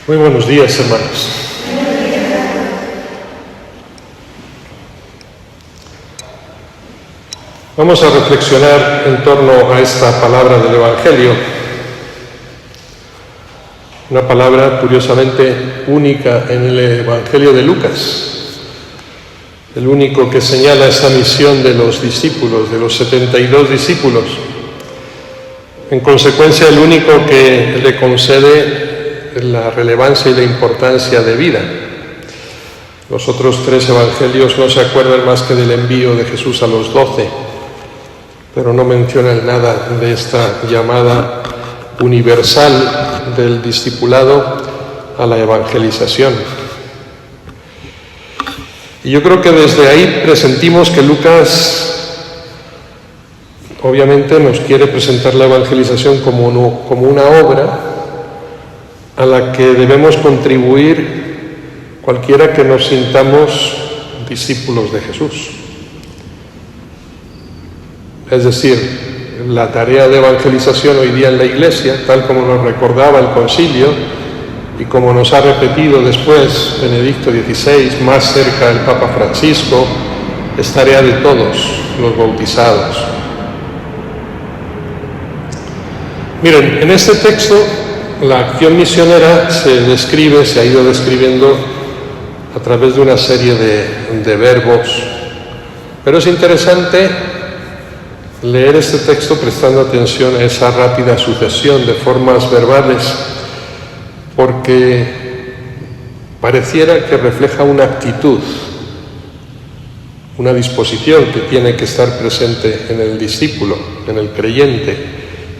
Muy buenos días, hermanos. Vamos a reflexionar en torno a esta palabra del Evangelio. Una palabra curiosamente única en el Evangelio de Lucas. El único que señala esa misión de los discípulos, de los 72 discípulos. En consecuencia, el único que le concede la relevancia y la importancia de vida. Los otros 3 evangelios no se acuerdan más que del envío de Jesús a los 12, pero no mencionan nada de esta llamada universal del discipulado a la evangelización. Y yo creo que desde ahí presentimos que Lucas obviamente nos quiere presentar la evangelización como una obra a la que debemos contribuir cualquiera que nos sintamos discípulos de Jesús. Es decir, la tarea de evangelización hoy día en la Iglesia, tal como nos recordaba el Concilio y como nos ha repetido después Benedicto XVI, más cerca el Papa Francisco, es tarea de todos los bautizados. Miren, en este texto la acción misionera se ha ido describiendo a través de una serie de verbos, pero es interesante leer este texto prestando atención a esa rápida sucesión de formas verbales, porque pareciera que refleja una actitud, una disposición que tiene que estar presente en el discípulo, en el creyente,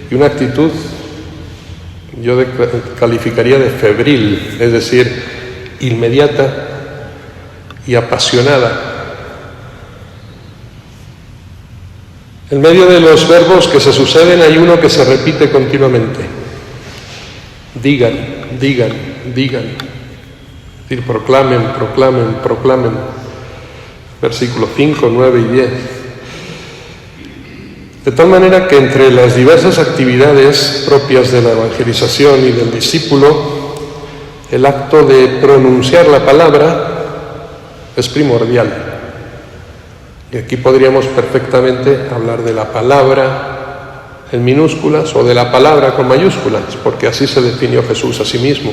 y una actitud yo calificaría de febril, es decir, inmediata y apasionada. En medio de los verbos que se suceden hay uno que se repite continuamente. Digan, digan, digan. Es decir, proclamen, proclamen, proclamen. Versículos 5, 9 y 10. De tal manera que entre las diversas actividades propias de la evangelización y del discípulo, el acto de pronunciar la palabra es primordial. Y aquí podríamos perfectamente hablar de la palabra en minúsculas o de la palabra con mayúsculas, porque así se definió Jesús a sí mismo.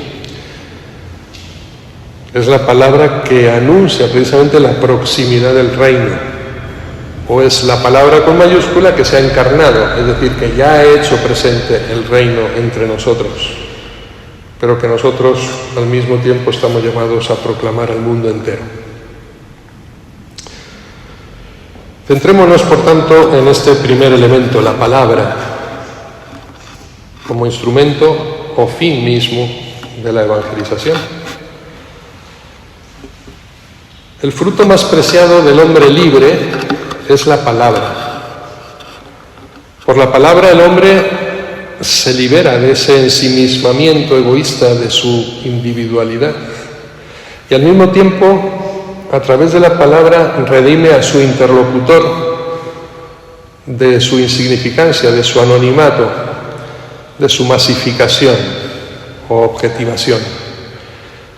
Es la palabra que anuncia precisamente la proximidad del reino. O es la palabra con mayúscula que se ha encarnado, es decir, que ya ha hecho presente el reino entre nosotros, pero que nosotros al mismo tiempo estamos llamados a proclamar al mundo entero. Centrémonos, por tanto, en este primer elemento, la palabra, como instrumento o fin mismo de la evangelización. El fruto más preciado del hombre libre es la palabra. Por la palabra el hombre se libera de ese ensimismamiento egoísta de su individualidad y al mismo tiempo, a través de la palabra, redime a su interlocutor de su insignificancia, de su anonimato, de su masificación o objetivación,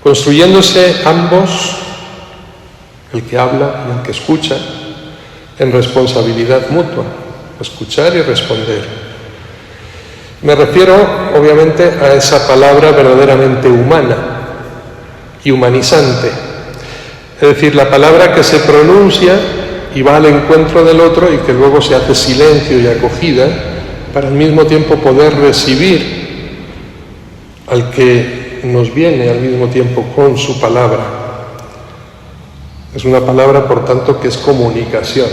construyéndose ambos, el que habla y el que escucha, en responsabilidad mutua, escuchar y responder. Me refiero, obviamente, a esa palabra verdaderamente humana y humanizante, es decir, la palabra que se pronuncia y va al encuentro del otro y que luego se hace silencio y acogida para al mismo tiempo poder recibir al que nos viene al mismo tiempo con su palabra. Es una palabra, por tanto, que es comunicación.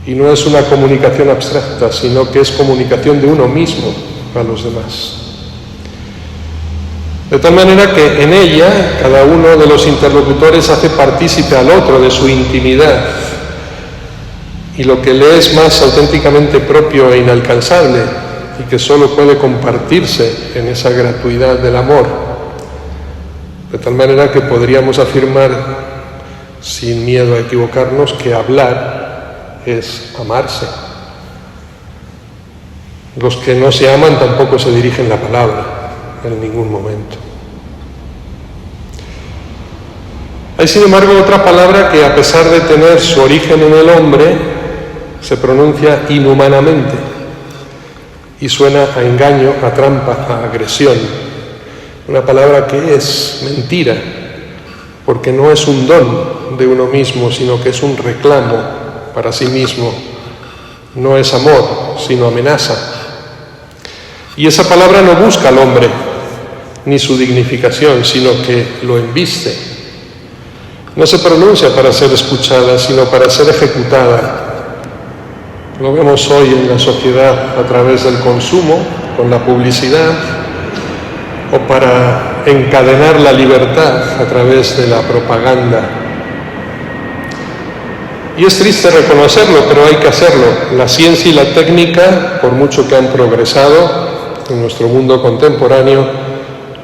Y no es una comunicación abstracta, sino que es comunicación de uno mismo a los demás. De tal manera que en ella cada uno de los interlocutores hace partícipe al otro de su intimidad. Y lo que le es más auténticamente propio e inalcanzable y que solo puede compartirse en esa gratuidad del amor. De tal manera que podríamos afirmar, sin miedo a equivocarnos, que hablar es amarse. Los que no se aman tampoco se dirigen la palabra. en ningún momento. Hay, sin embargo, otra palabra que, a pesar de tener su origen en el hombre, se pronuncia inhumanamente y suena a engaño, a trampa, a agresión. Una palabra que es mentira, porque no es un don de uno mismo, sino que es un reclamo para sí mismo. No es amor, sino amenaza. Y esa palabra no busca al hombre, ni su dignificación, sino que lo embiste. No se pronuncia para ser escuchada, sino para ser ejecutada. Lo vemos hoy en la sociedad a través del consumo, con la publicidad, o para encadenar la libertad a través de la propaganda. Y es triste reconocerlo, pero hay que hacerlo. La ciencia y la técnica, por mucho que han progresado en nuestro mundo contemporáneo,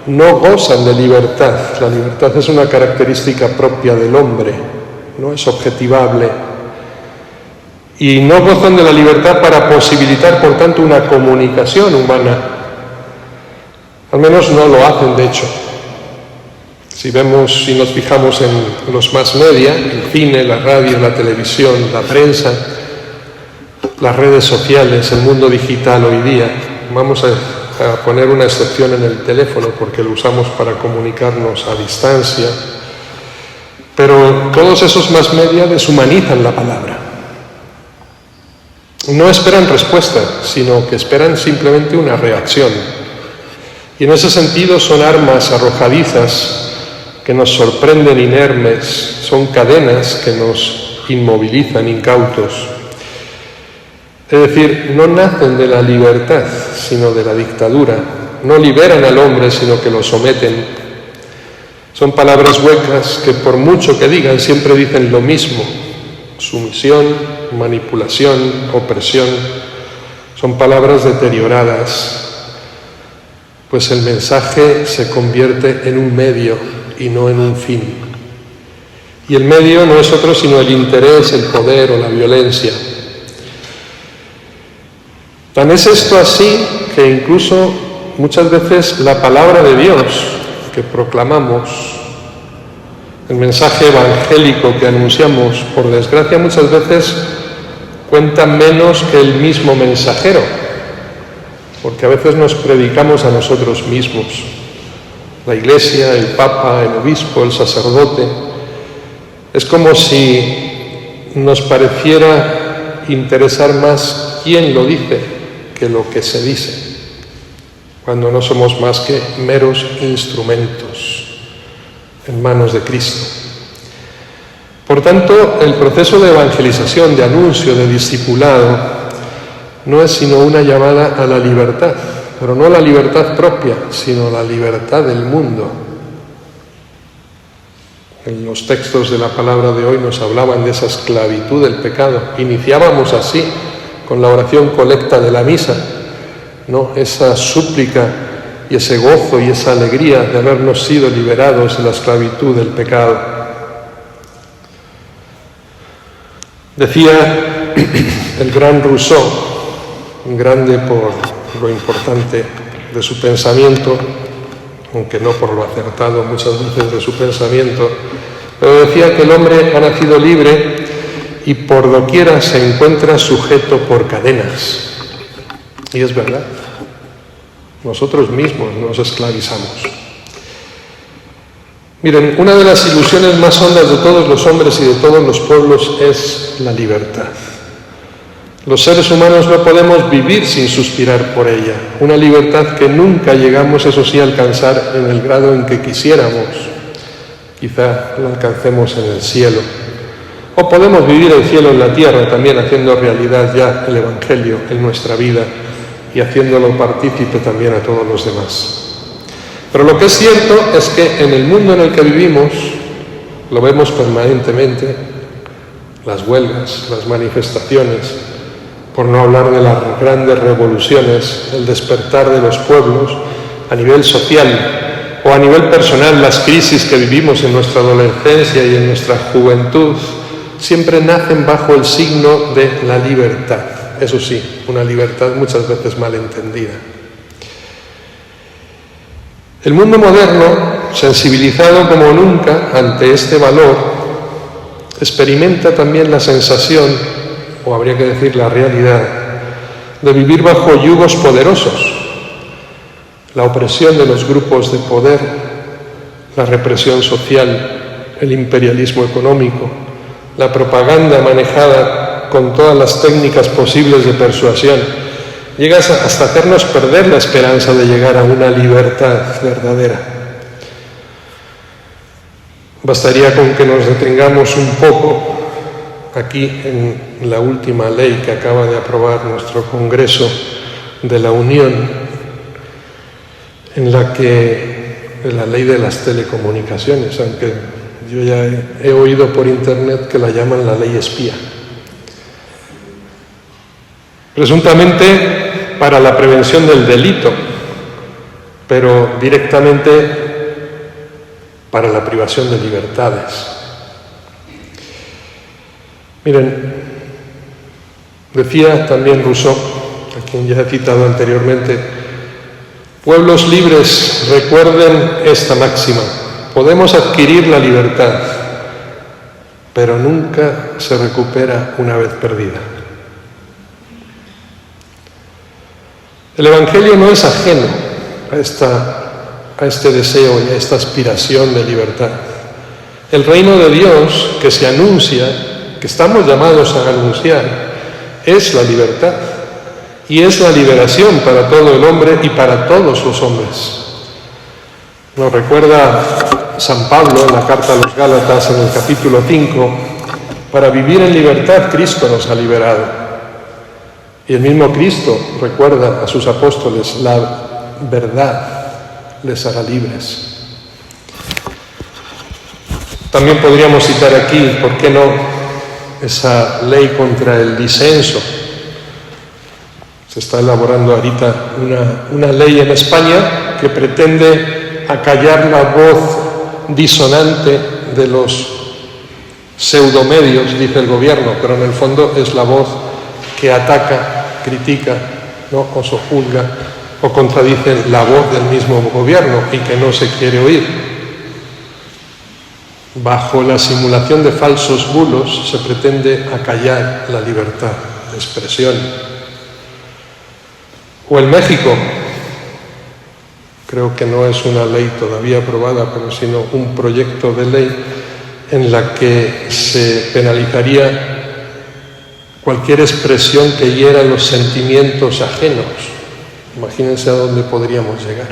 no gozan de libertad. La libertad es una característica propia del hombre, no es objetivable. Y no gozan de la libertad para posibilitar, por tanto, una comunicación humana. Al menos no lo hacen, de hecho. Si nos fijamos en los más media, el cine, la radio, la televisión, la prensa, las redes sociales, el mundo digital hoy día, vamos a poner una excepción en el teléfono porque lo usamos para comunicarnos a distancia, pero todos esos más media deshumanizan la palabra. No esperan respuesta, sino que esperan simplemente una reacción. Y en ese sentido son armas arrojadizas que nos sorprenden inermes, son cadenas que nos inmovilizan incautos. Es decir, no nacen de la libertad, sino de la dictadura. No liberan al hombre, sino que lo someten. Son palabras huecas que, por mucho que digan, siempre dicen lo mismo. Sumisión, manipulación, opresión. Son palabras deterioradas, pues el mensaje se convierte en un medio y no en un fin. Y el medio no es otro sino el interés, el poder o la violencia. Tan es esto así que incluso muchas veces la palabra de Dios que proclamamos, el mensaje evangélico que anunciamos, por desgracia muchas veces cuenta menos que el mismo mensajero, porque a veces nos predicamos a nosotros mismos. La Iglesia, el Papa, el Obispo, el sacerdote. Es como si nos pareciera interesar más quién lo dice que lo que se dice, cuando no somos más que meros instrumentos en manos de Cristo. Por tanto, el proceso de evangelización, de anuncio, de discipulado, no es sino una llamada a la libertad, pero no la libertad propia, sino la libertad del mundo. En los textos de la palabra de hoy nos hablaban de esa esclavitud del pecado. Iniciábamos así con la oración colecta de la misa, ¿no? Esa súplica y ese gozo y esa alegría de habernos sido liberados de la esclavitud del pecado. Decía el gran Rousseau, grande por lo importante de su pensamiento, aunque no por lo acertado muchas veces de su pensamiento, pero decía que el hombre ha nacido libre y por doquiera se encuentra sujeto por cadenas. Y es verdad, nosotros mismos nos esclavizamos. Miren, una de las ilusiones más hondas de todos los hombres y de todos los pueblos es la libertad. Los seres humanos no podemos vivir sin suspirar por ella, una libertad que nunca llegamos, eso sí, a alcanzar en el grado en que quisiéramos. Quizá la alcancemos en el cielo. O podemos vivir el cielo en la tierra también, haciendo realidad ya el Evangelio en nuestra vida y haciéndolo partícipe también a todos los demás. Pero lo que es cierto es que en el mundo en el que vivimos, lo vemos permanentemente, las huelgas, las manifestaciones, por no hablar de las grandes revoluciones, el despertar de los pueblos a nivel social o a nivel personal, las crisis que vivimos en nuestra adolescencia y en nuestra juventud, siempre nacen bajo el signo de la libertad. Eso sí, una libertad muchas veces mal entendida. El mundo moderno, sensibilizado como nunca ante este valor, experimenta también la sensación, o habría que decir la realidad, de vivir bajo yugos poderosos, la opresión de los grupos de poder, la represión social, el imperialismo económico, la propaganda manejada con todas las técnicas posibles de persuasión, llega hasta hacernos perder la esperanza de llegar a una libertad verdadera. Bastaría con que nos detengamos un poco aquí en la última ley que acaba de aprobar nuestro Congreso de la Unión, en la ley de las telecomunicaciones, aunque yo ya he oído por internet que la llaman la ley espía. Presuntamente para la prevención del delito, pero directamente para la privación de libertades. Miren, decía también Rousseau, a quien ya he citado anteriormente, pueblos libres, recuerden esta máxima: podemos adquirir la libertad, pero nunca se recupera una vez perdida. El Evangelio no es ajeno a este deseo y a esta aspiración de libertad. El reino de Dios que se anuncia, que estamos llamados a anunciar, es la libertad y es la liberación para todo el hombre y para todos los hombres. Nos recuerda San Pablo en la carta a los Gálatas en el capítulo 5, para vivir en libertad Cristo nos ha liberado. Y el mismo Cristo recuerda a sus apóstoles: la verdad les hará libres. También podríamos citar aquí, ¿por qué no?, esa ley contra el disenso. Se está elaborando ahorita una ley en España que pretende acallar la voz disonante de los pseudomedios, dice el gobierno, pero en el fondo es la voz que ataca, critica, ¿no?, o sojuzga o contradice la voz del mismo gobierno y que no se quiere oír. Bajo la simulación de falsos bulos se pretende acallar la libertad de expresión. O en México, creo que no es una ley todavía aprobada, pero sino un proyecto de ley en la que se penalizaría cualquier expresión que hiera los sentimientos ajenos. Imagínense a dónde podríamos llegar.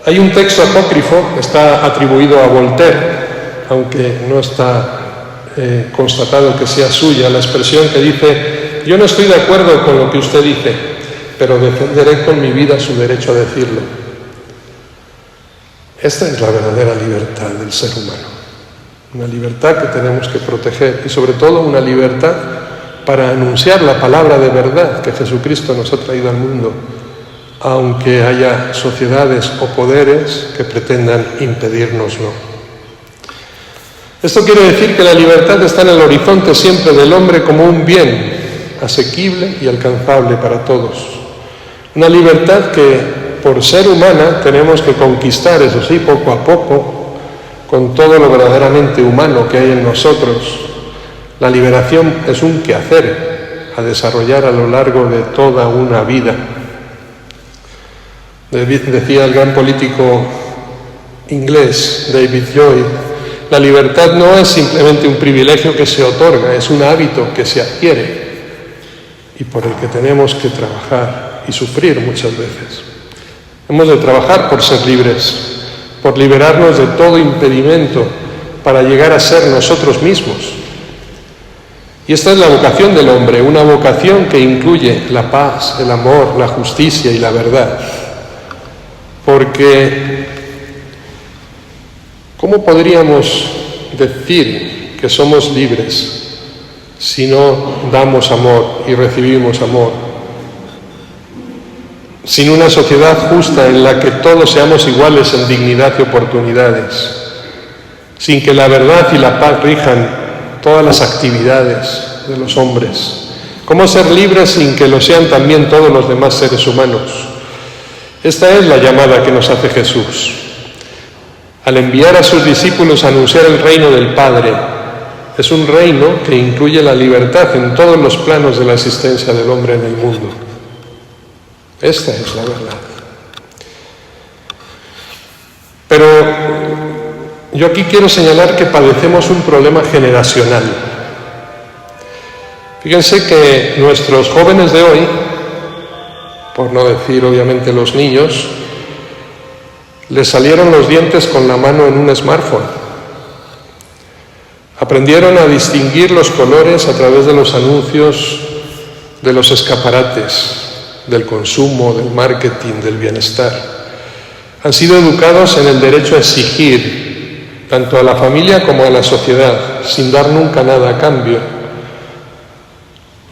Hay un texto apócrifo que está atribuido a Voltaire, aunque no está constatado que sea suya, la expresión que dice: yo no estoy de acuerdo con lo que usted dice, pero defenderé con mi vida su derecho a decirlo. Esta es la verdadera libertad del ser humano, una libertad que tenemos que proteger y sobre todo una libertad para anunciar la palabra de verdad que Jesucristo nos ha traído al mundo, aunque haya sociedades o poderes que pretendan impedírnoslo. Esto quiere decir que la libertad está en el horizonte siempre del hombre como un bien asequible y alcanzable para todos. Una libertad que, por ser humana, tenemos que conquistar, eso sí, poco a poco, con todo lo verdaderamente humano que hay en nosotros. La liberación es un quehacer a desarrollar a lo largo de toda una vida. Decía el gran político inglés David Lloyd: la libertad no es simplemente un privilegio que se otorga, es un hábito que se adquiere y por el que tenemos que trabajar y sufrir muchas veces. Hemos de trabajar por ser libres, por liberarnos de todo impedimento para llegar a ser nosotros mismos. Y esta es la vocación del hombre, una vocación que incluye la paz, el amor, la justicia y la verdad. Porque, ¿cómo podríamos decir que somos libres si no damos amor y recibimos amor? Sin una sociedad justa en la que todos seamos iguales en dignidad y oportunidades, sin que la verdad y la paz rijan todas las actividades de los hombres. ¿Cómo ser libres sin que lo sean también todos los demás seres humanos? Esta es la llamada que nos hace Jesús. Al enviar a sus discípulos a anunciar el reino del Padre, es un reino que incluye la libertad en todos los planos de la existencia del hombre en el mundo. Esta es la verdad. Pero yo aquí quiero señalar que padecemos un problema generacional. Fíjense que nuestros jóvenes de hoy, por no decir obviamente los niños, les salieron los dientes con la mano en un smartphone. Aprendieron a distinguir los colores a través de los anuncios, de los escaparates, del consumo, del marketing, del bienestar. Han sido educados en el derecho a exigir, tanto a la familia como a la sociedad, sin dar nunca nada a cambio.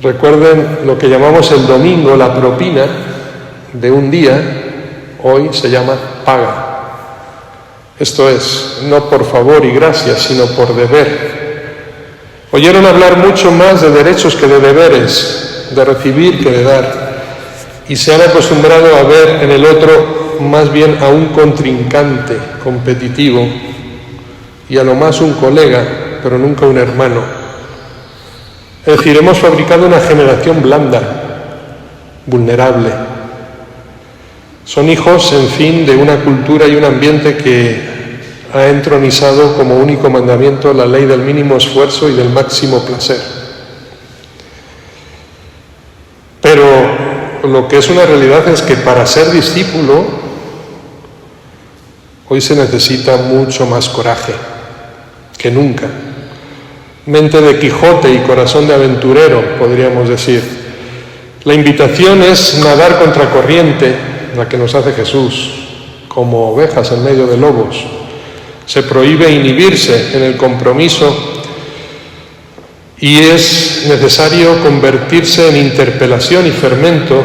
Recuerden lo que llamamos el domingo, la propina de un día, hoy se llama paga. Esto es, no por favor y gracias, sino por deber. Oyeron hablar mucho más de derechos que de deberes, de recibir que de dar, y se han acostumbrado a ver en el otro más bien a un contrincante competitivo y a lo más un colega, pero nunca un hermano. Es decir, hemos fabricado una generación blanda, vulnerable. Son hijos, en fin, de una cultura y un ambiente que ha entronizado como único mandamiento la ley del mínimo esfuerzo y del máximo placer. Pero lo que es una realidad es que para ser discípulo hoy se necesita mucho más coraje que nunca. Mente de Quijote y corazón de aventurero, podríamos decir. La invitación es nadar contra corriente, la que nos hace Jesús, como ovejas en medio de lobos. Se prohíbe inhibirse en el compromiso y es necesario convertirse en interpelación y fermento,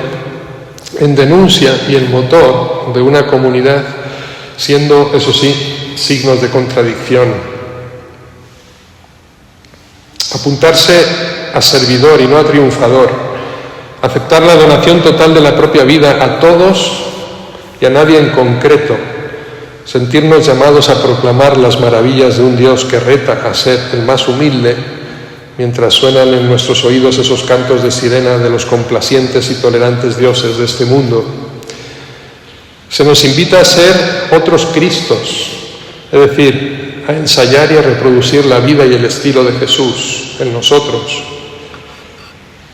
en denuncia y en motor de una comunidad, siendo, eso sí, signos de contradicción. Apuntarse a servidor y no a triunfador, aceptar la donación total de la propia vida a todos y a nadie en concreto, sentirnos llamados a proclamar las maravillas de un Dios que reta a ser el más humilde, mientras suenan en nuestros oídos esos cantos de sirena de los complacientes y tolerantes dioses de este mundo. Se nos invita a ser otros Cristos, es decir, a ensayar y a reproducir la vida y el estilo de Jesús en nosotros.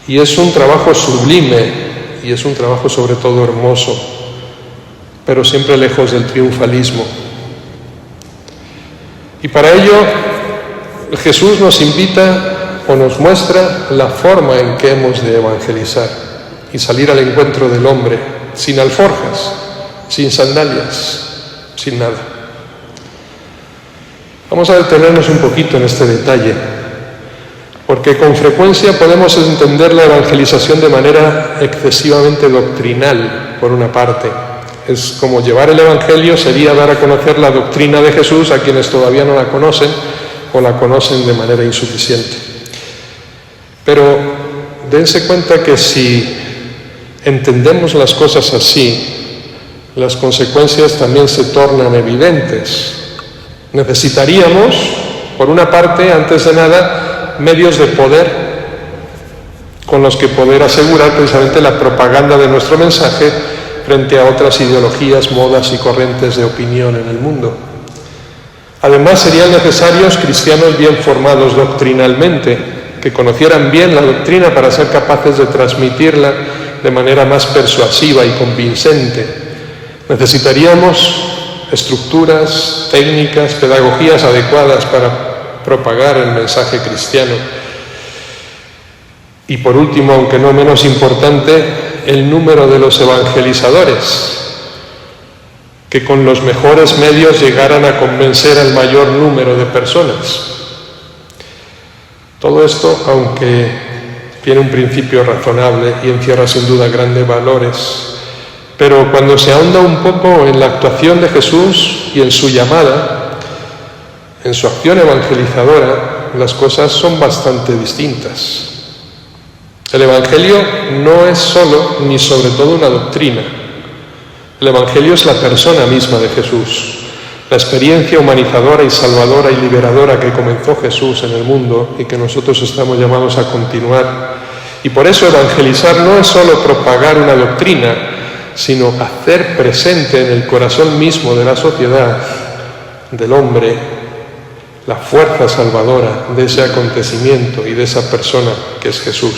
Y es un trabajo sublime y es un trabajo sobre todo hermoso, pero siempre lejos del triunfalismo. Y para ello Jesús nos invita o nos muestra la forma en que hemos de evangelizar y salir al encuentro del hombre, sin alforjas, sin sandalias, sin nada. Vamos a detenernos un poquito en este detalle, porque con frecuencia podemos entender la evangelización de manera excesivamente doctrinal, por una parte. Es como llevar el Evangelio sería dar a conocer la doctrina de Jesús a quienes todavía no la conocen o la conocen de manera insuficiente. Pero dense cuenta que si entendemos las cosas así, las consecuencias también se tornan evidentes. Necesitaríamos, por una parte, antes de nada, medios de poder con los que poder asegurar precisamente la propaganda de nuestro mensaje frente a otras ideologías, modas y corrientes de opinión en el mundo. Además, serían necesarios cristianos bien formados doctrinalmente, que conocieran bien la doctrina para ser capaces de transmitirla de manera más persuasiva y convincente. Necesitaríamos estructuras, técnicas, pedagogías adecuadas para propagar el mensaje cristiano. Y por último, aunque no menos importante, el número de los evangelizadores, que con los mejores medios llegaran a convencer al mayor número de personas. Todo esto, aunque tiene un principio razonable y encierra sin duda grandes valores, pero cuando se ahonda un poco en la actuación de Jesús y en su llamada, en su acción evangelizadora, las cosas son bastante distintas. El Evangelio no es solo ni sobre todo una doctrina. El Evangelio es la persona misma de Jesús, la experiencia humanizadora y salvadora y liberadora que comenzó Jesús en el mundo y que nosotros estamos llamados a continuar. Y por eso evangelizar no es solo propagar una doctrina, sino hacer presente en el corazón mismo de la sociedad, del hombre, la fuerza salvadora de ese acontecimiento y de esa persona que es Jesús.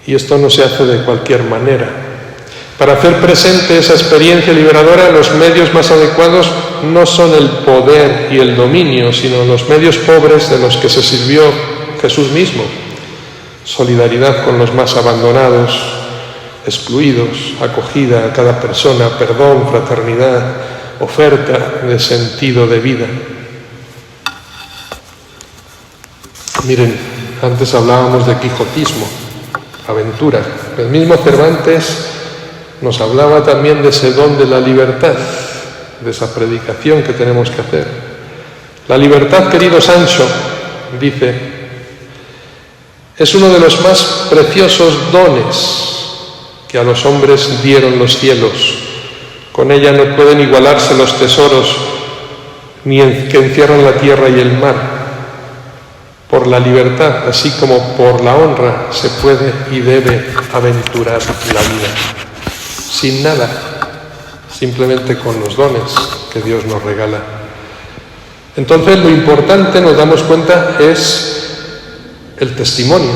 Y esto no se hace de cualquier manera. Para hacer presente esa experiencia liberadora, los medios más adecuados no son el poder y el dominio, sino los medios pobres de los que se sirvió Jesús mismo. Solidaridad con los más abandonados, excluidos, acogida a cada persona, perdón, fraternidad, oferta de sentido de vida. Miren, antes hablábamos de quijotismo, aventura. El mismo Cervantes nos hablaba también de ese don de la libertad, de esa predicación que tenemos que hacer. La libertad, querido Sancho, dice, es uno de los más preciosos dones que a los hombres dieron los cielos. Con ella no pueden igualarse los tesoros que encierran la tierra y el mar. Por la libertad, así como por la honra, se puede y debe aventurar la vida. Sin nada, simplemente con los dones que Dios nos regala. Entonces lo importante, nos damos cuenta, es el testimonio.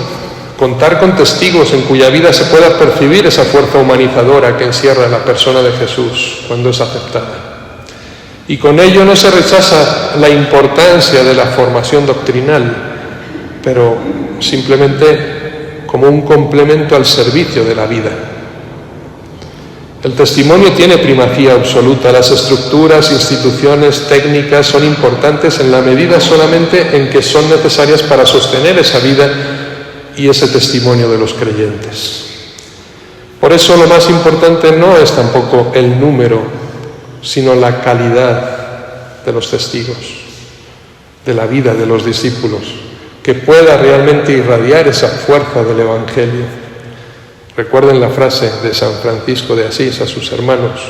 Contar con testigos en cuya vida se pueda percibir esa fuerza humanizadora que encierra la persona de Jesús cuando es aceptada. Y con ello no se rechaza la importancia de la formación doctrinal, pero simplemente como un complemento al servicio de la vida. El testimonio tiene primacía absoluta. Las estructuras, instituciones, técnicas son importantes en la medida solamente en que son necesarias para sostener esa vida y ese testimonio de los creyentes. Por eso lo más importante no es tampoco el número, sino la calidad de los testigos, de la vida de los discípulos, que pueda realmente irradiar esa fuerza del Evangelio. Recuerden la frase de San Francisco de Asís a sus hermanos,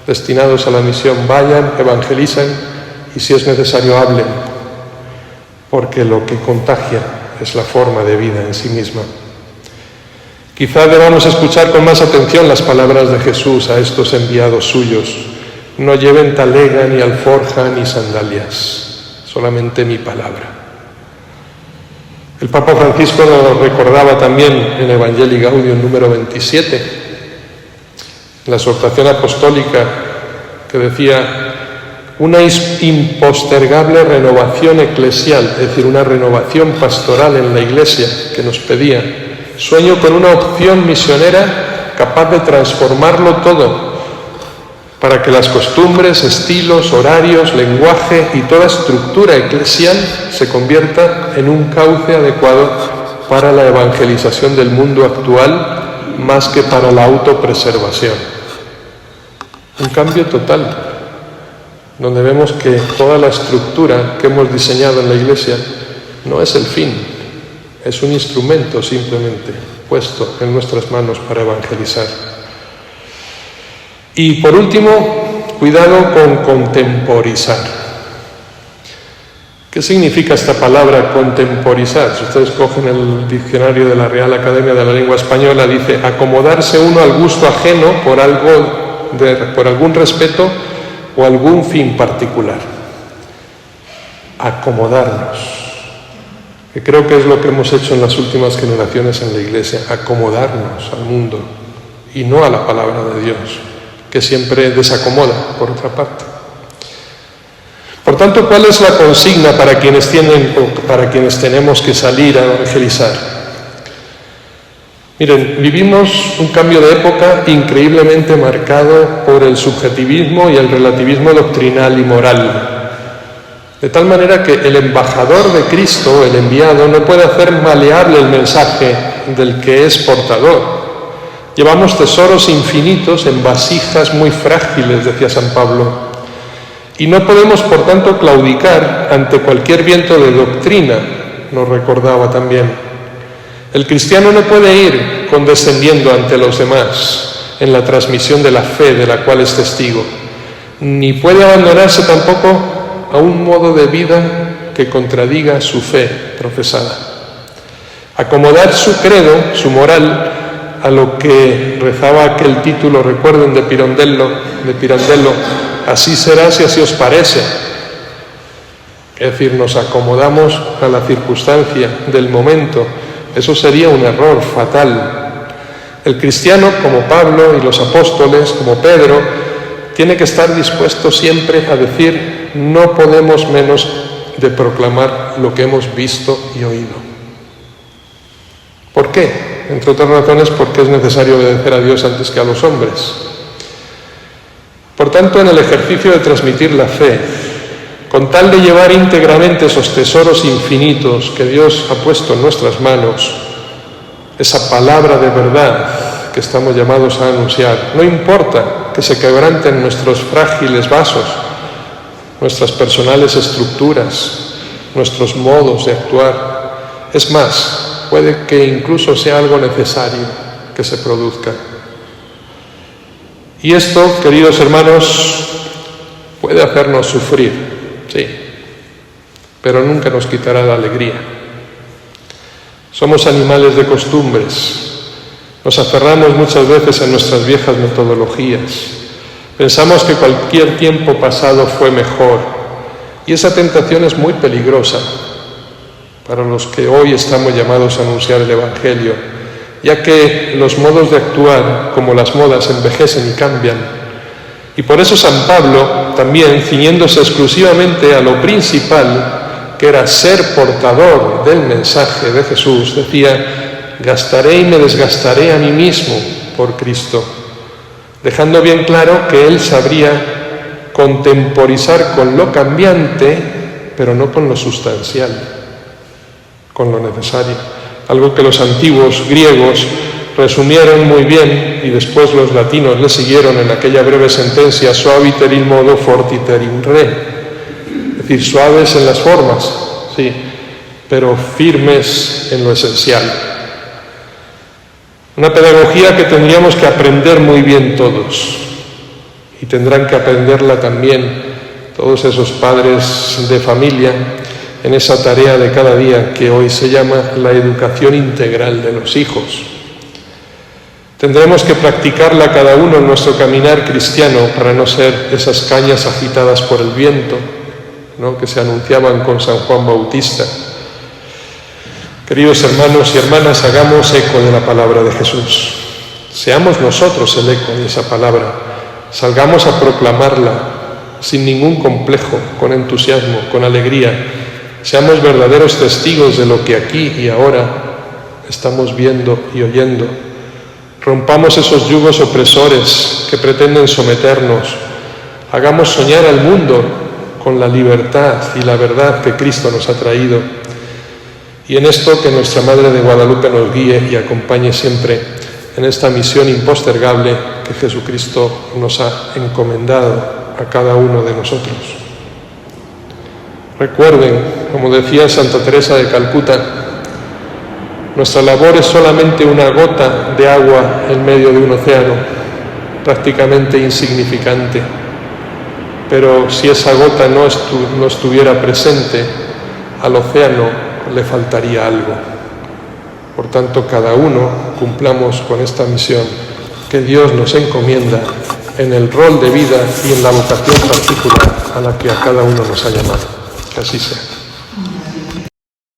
destinados a la misión: vayan, evangelizan y si es necesario hablen, porque lo que contagia es la forma de vida en sí misma. Quizá debamos escuchar con más atención las palabras de Jesús a estos enviados suyos: no lleven talega, ni alforja, ni sandalias, solamente mi palabra. El Papa Francisco nos recordaba también en Evangelii Gaudium número 27, en la exhortación apostólica, que decía: una impostergable renovación eclesial, es decir, una renovación pastoral en la Iglesia que nos pedía. Sueño con una opción misionera capaz de transformarlo todo, para que las costumbres, estilos, horarios, lenguaje y toda estructura eclesial se convierta en un cauce adecuado para la evangelización del mundo actual, más que para la autopreservación. Un cambio total, donde vemos que toda la estructura que hemos diseñado en la Iglesia no es el fin, es un instrumento simplemente puesto en nuestras manos para evangelizar. Y por último, cuidado con contemporizar. ¿Qué significa esta palabra contemporizar? Si ustedes cogen el diccionario de la Real Academia de la Lengua Española, dice acomodarse uno al gusto ajeno por algún respeto o algún fin particular. Acomodarnos, que creo que es lo que hemos hecho en las últimas generaciones en la Iglesia, acomodarnos al mundo y no a la palabra de Dios, que siempre desacomoda, por otra parte. Por tanto, ¿cuál es la consigna para quienes tenemos que salir a evangelizar? Miren, vivimos un cambio de época increíblemente marcado por el subjetivismo y el relativismo doctrinal y moral. De tal manera que el embajador de Cristo, el enviado, no puede hacer maleable el mensaje del que es portador. Llevamos tesoros infinitos en vasijas muy frágiles, decía San Pablo, y no podemos, por tanto, claudicar ante cualquier viento de doctrina, nos recordaba también. El cristiano no puede ir condescendiendo ante los demás, en la transmisión de la fe de la cual es testigo, ni puede abandonarse tampoco a un modo de vida que contradiga su fe profesada. Acomodar su credo, su moral, a lo que rezaba aquel título, recuerden, de Pirandello, así será si así os parece. Es decir, nos acomodamos a la circunstancia del momento. Eso sería un error fatal. El cristiano, como Pablo y los apóstoles, como Pedro, tiene que estar dispuesto siempre a decir: no podemos menos de proclamar lo que hemos visto y oído. ¿Por qué? Entre otras razones, porque es necesario obedecer a Dios antes que a los hombres. Por tanto, en el ejercicio de transmitir la fe, con tal de llevar íntegramente esos tesoros infinitos que Dios ha puesto en nuestras manos, esa palabra de verdad que estamos llamados a anunciar, no importa que se quebranten nuestros frágiles vasos, nuestras personales estructuras, nuestros modos de actuar. Es más, puede que incluso sea algo necesario que se produzca. Y esto, queridos hermanos, puede hacernos sufrir, sí, pero nunca nos quitará la alegría. Somos animales de costumbres, nos aferramos muchas veces a nuestras viejas metodologías, pensamos que cualquier tiempo pasado fue mejor, y esa tentación es muy peligrosa para los que hoy estamos llamados a anunciar el Evangelio, ya que los modos de actuar, como las modas, envejecen y cambian. Y por eso San Pablo, también ciñéndose exclusivamente a lo principal, que era ser portador del mensaje de Jesús, decía: gastaré y me desgastaré a mí mismo por Cristo, dejando bien claro que él sabría contemporizar con lo cambiante, pero no con lo sustancial, con lo necesario, algo que los antiguos griegos resumieron muy bien y después los latinos le siguieron en aquella breve sentencia: suaviter in modo, fortiter in re, es decir, suaves en las formas, sí, pero firmes en lo esencial. Una pedagogía que tendríamos que aprender muy bien todos, y tendrán que aprenderla también todos esos padres de familia en esa tarea de cada día que hoy se llama la educación integral de los hijos. Tendremos que practicarla cada uno en nuestro caminar cristiano para no ser esas cañas agitadas por el viento, ¿no?, que se anunciaban con San Juan Bautista. Queridos hermanos y hermanas, hagamos eco de la palabra de Jesús. Seamos nosotros el eco de esa palabra. Salgamos a proclamarla sin ningún complejo, con entusiasmo, con alegría. Seamos verdaderos testigos de lo que aquí y ahora estamos viendo y oyendo. Rompamos esos yugos opresores que pretenden someternos. Hagamos soñar al mundo con la libertad y la verdad que Cristo nos ha traído. Y en esto que nuestra Madre de Guadalupe nos guíe y acompañe siempre en esta misión impostergable que Jesucristo nos ha encomendado a cada uno de nosotros. Recuerden, como decía Santa Teresa de Calcuta, nuestra labor es solamente una gota de agua en medio de un océano, prácticamente insignificante. Pero si esa gota no estuviera presente, al océano le faltaría algo. Por tanto, cada uno cumplamos con esta misión que Dios nos encomienda en el rol de vida y en la vocación particular a la que a cada uno nos ha llamado. Que así sea.